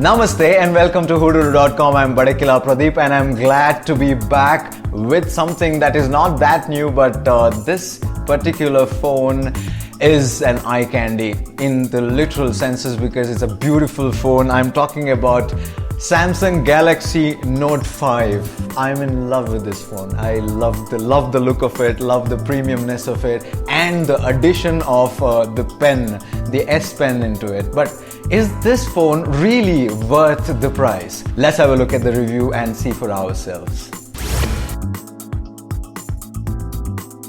Namaste and welcome to Whododo.com. I'm Badekkkila Pradeep and I'm glad to be back with something that is not that new, but this particular phone is an eye candy in the literal senses because it's a beautiful phone. I'm talking about Samsung Galaxy Note 5. I'm in love with this phone. I love the look of it, love the premiumness of it, and the addition of the pen, the S Pen into it. But is this phone really worth the price? Let's have a look at the review and see for ourselves.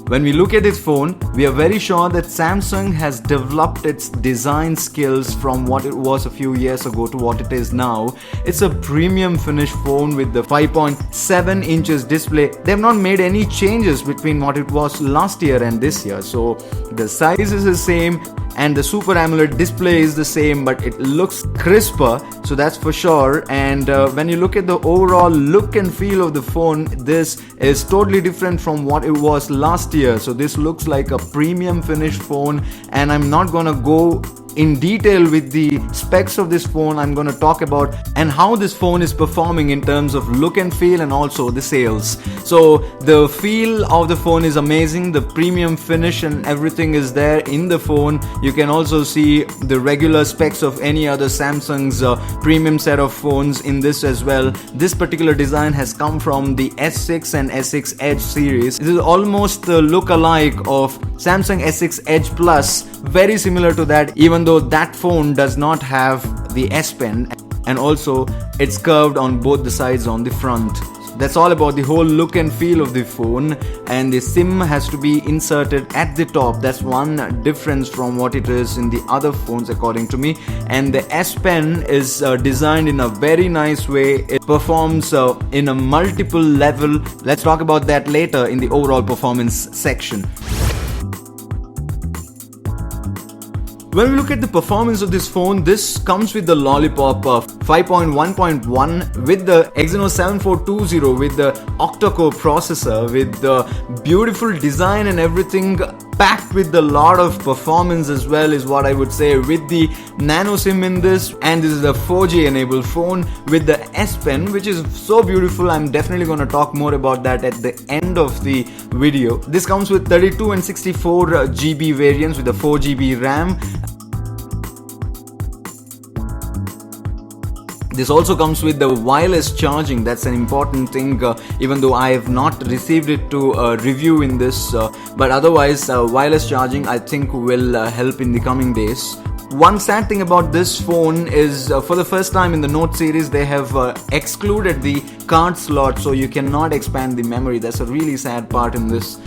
When we look at this phone, we are very sure that Samsung has developed its design skills from what it was a few years ago to what it is now. It's a premium finish phone with the 5.7 inches display. They have not made any changes between what it was last year and this year. So the size is the same and the Super AMOLED display is the same, but it looks crisper, so that's for sure. And when you look at the overall look and feel of the phone, this is totally different from what it was last year. So this looks like a premium finished phone, and I'm not gonna go in detail with the specs of this phone. I'm going to talk about and how this phone is performing in terms of look and feel and also the sales. So the feel of the phone is amazing. The premium finish and everything is there in the phone. You can also see the regular specs of any other Samsung's premium set of phones in this as well. This particular design has come from the S6 and S6 Edge series. It is almost the look-alike of Samsung S6 Edge Plus, very similar to that, even though that phone does not have the S Pen, and also it's curved on both the sides on the front. That's all about the whole look and feel of the phone, and the SIM has to be inserted at the top. That's one difference from what it is in the other phones according to me. And the S Pen is designed in a very nice way. It performs in a multiple level. Let's talk about that later in the overall performance section. When we look at the performance of this phone, this comes with the Lollipop 5.1.1 with the Exynos 7420 with the octa-core processor, with the beautiful design and everything, packed with a lot of performance as well, is what I would say, with the nano SIM in this. And this is a 4G enabled phone with the S Pen, which is so beautiful. I'm definitely going to talk more about that at the end of the video. This comes with 32 and 64 GB variants with a 4 GB RAM. This also comes with the wireless charging. That's an important thing, even though I have not received it to review in this, but otherwise wireless charging I think will help in the coming days. One sad thing about this phone is for the first time in the Note series they have excluded the card slot, so you cannot expand the memory. That's a really sad part in this.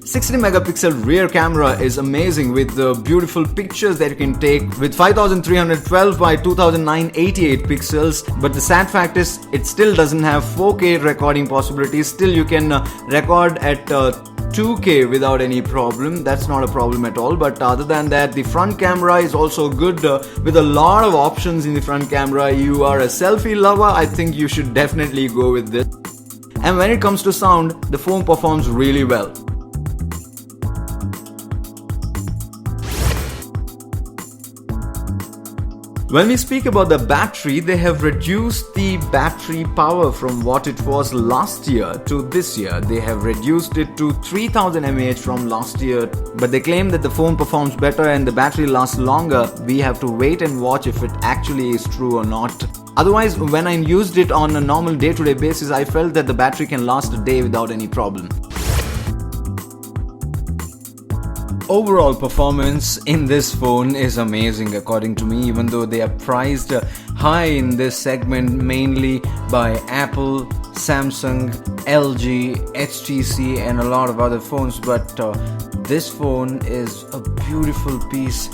60 megapixel rear camera is amazing with the beautiful pictures that you can take with 5312 by 2988 pixels. But the sad fact is it still doesn't have 4K recording possibilities. Still you can record at 2K without any problem. That's not a problem at all. But other than that, the front camera is also good with a lot of options in the front camera. You are a selfie lover, I think you should definitely go with this. And when it comes to sound, the phone performs really well. When we speak about the battery, they have reduced the battery power from what it was last year to this year. They have reduced it to 3000 mAh from last year, but they claim that the phone performs better and the battery lasts longer. We have to wait and watch if it actually is true or not. Otherwise, when I used it on a normal day-to-day basis, I felt that the battery can last a day without any problem. Overall performance in this phone is amazing according to me, even though they are priced high in this segment mainly by Apple, Samsung, LG, HTC and a lot of other phones. But this phone is a beautiful piece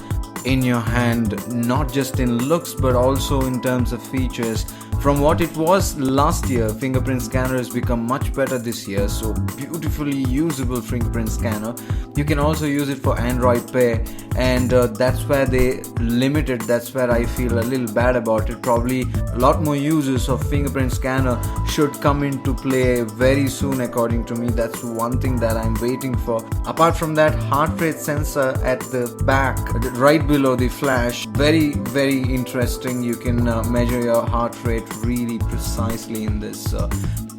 in your hand, not just in looks but also in terms of features. From what it was last year, fingerprint scanner has become much better this year. So beautifully usable fingerprint scanner. You can also use it for Android Pay, and that's where they limit it. That's where I feel a little bad about it. Probably a lot more users of fingerprint scanner should come into play very soon, according to me. That's one thing that I'm waiting for. Apart from that, heart rate sensor at the back, right below the flash, very interesting. You can measure your heart rate really precisely in this,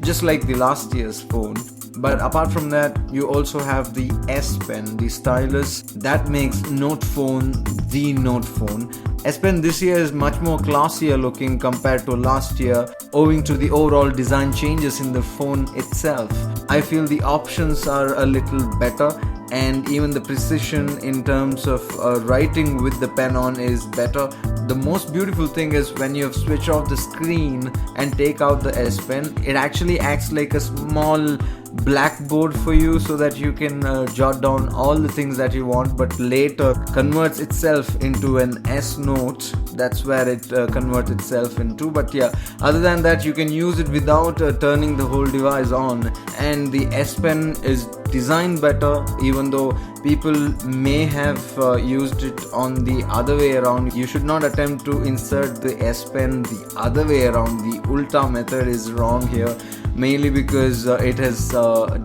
just like the last year's phone. But apart from that, you also have the S Pen, the stylus that makes Note phone the Note phone. S Pen this year is much more classier looking compared to last year, owing to the overall design changes in the phone itself. I feel the options are a little better, and even the precision in terms of writing with the pen on is better. The most beautiful thing is when you switch off the screen and take out the S Pen, it actually acts like a small blackboard for you, so that you can jot down all the things that you want, but later converts itself into an S Note. That's where it converts itself into. But yeah, other than that, you can use it without turning the whole device on. And the S Pen is designed better, even though people may have used it on the other way around. You should not attempt to insert the S Pen the other way around. The Ulta method is wrong here, mainly because it has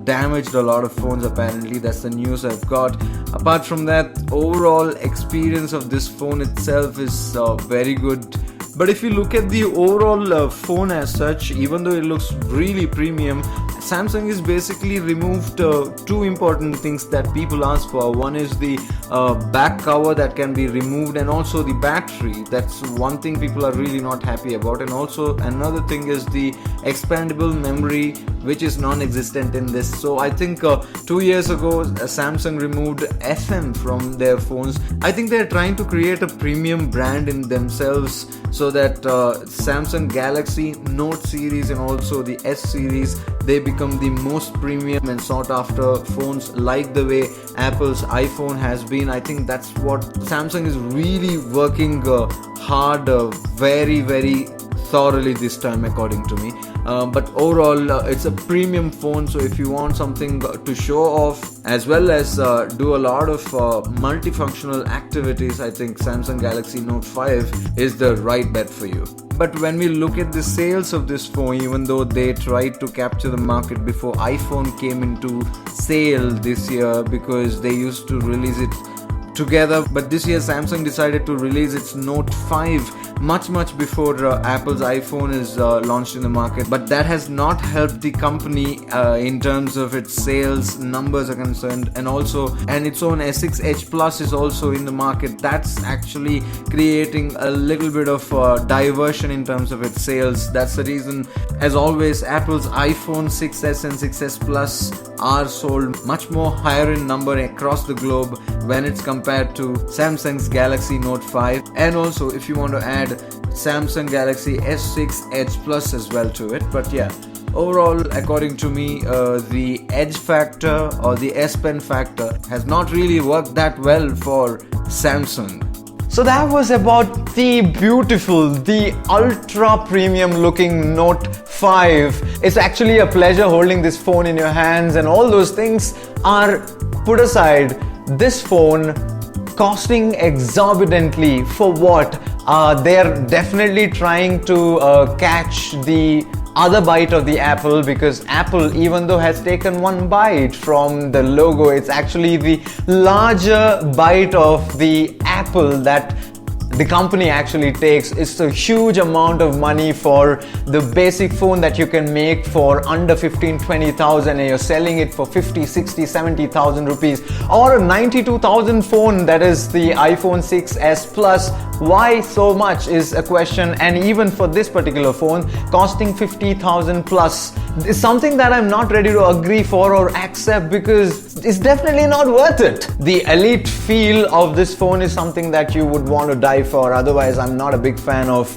damaged a lot of phones apparently. That's the news I've got. Apart from that, overall experience of this phone itself is very good. But if you look at the overall phone as such, even though it looks really premium, Samsung has basically removed two important things that people ask for. One is the back cover that can be removed, and also the battery. That's one thing people are really not happy about. And also another thing is the expandable memory, which is non-existent in this. So I think 2 years ago Samsung removed FM from their phones. I think they're trying to create a premium brand in themselves, so that Samsung Galaxy Note series and also the S series, they become the most premium and sought after phones, like the way Apple's iPhone has been. I think that's what Samsung is really working hard, very thoroughly this time, according to me. But overall, it's a premium phone, so if you want something to show off as well as do a lot of multifunctional activities, I think Samsung Galaxy Note 5 is the right bet for you. But when we look at the sales of this phone, even though they tried to capture the market before iPhone came into sale this year, because they used to release it together, but this year Samsung decided to release its Note 5 much before Apple's iPhone is launched in the market. But that has not helped the company in terms of its sales numbers are concerned, and its own S6 Edge Plus is also in the market. That's actually creating a little bit of diversion in terms of its sales. That's the reason, as always, Apple's iPhone 6s and 6s Plus are sold much more higher in number across the globe when it's compared to Samsung's Galaxy Note 5. And also, if you want to add Samsung Galaxy S6 Edge Plus as well to it. But yeah, overall, according to me, the edge factor or the S Pen factor has not really worked that well for Samsung. So that was about the beautiful, the ultra premium looking Note 5. It's actually a pleasure holding this phone in your hands, and all those things are put aside. This phone costing exorbitantly for what? They're definitely trying to catch the other bite of the apple, because Apple, even though has taken one bite from the logo, it's actually the larger bite of the apple that the company actually takes. It's a huge amount of money for the basic phone that you can make for under 15-20,000, and you're selling it for 50, 60, 70,000 rupees, or a 92,000 phone that is the iPhone 6s Plus. Why so much is a question. And even for this particular phone costing 50,000 plus is something that I'm not ready to agree for or accept, because it's definitely not worth it. The elite feel of this phone is something that you would want to die for. Otherwise, I'm not a big fan of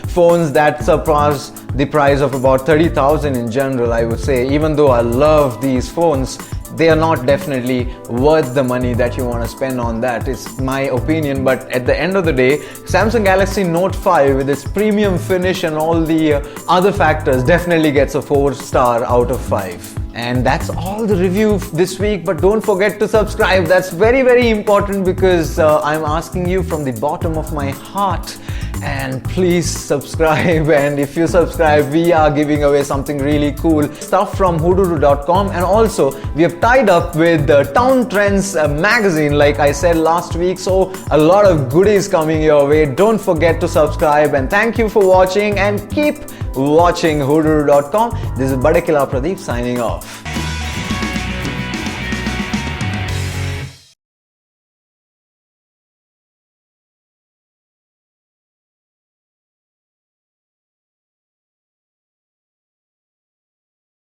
phones that surpass the price of about 30,000 in general, I would say. Even though I love these phones, they are not definitely worth the money that you want to spend on that. It's my opinion, but at the end of the day, Samsung Galaxy Note 5 with its premium finish and all the other factors definitely gets a 4-star out of 5. And that's all the review this week, but don't forget to subscribe. That's very, very important, because I'm asking you from the bottom of my heart. And please subscribe, and if you subscribe, we are giving away something really cool stuff from Whododo.com. And also we have tied up with Town Trends magazine, like I said last week, so a lot of goodies coming your way. Don't forget to subscribe, and thank you for watching, and keep watching Whododo.com. This is Badekkkila Pradeep signing off.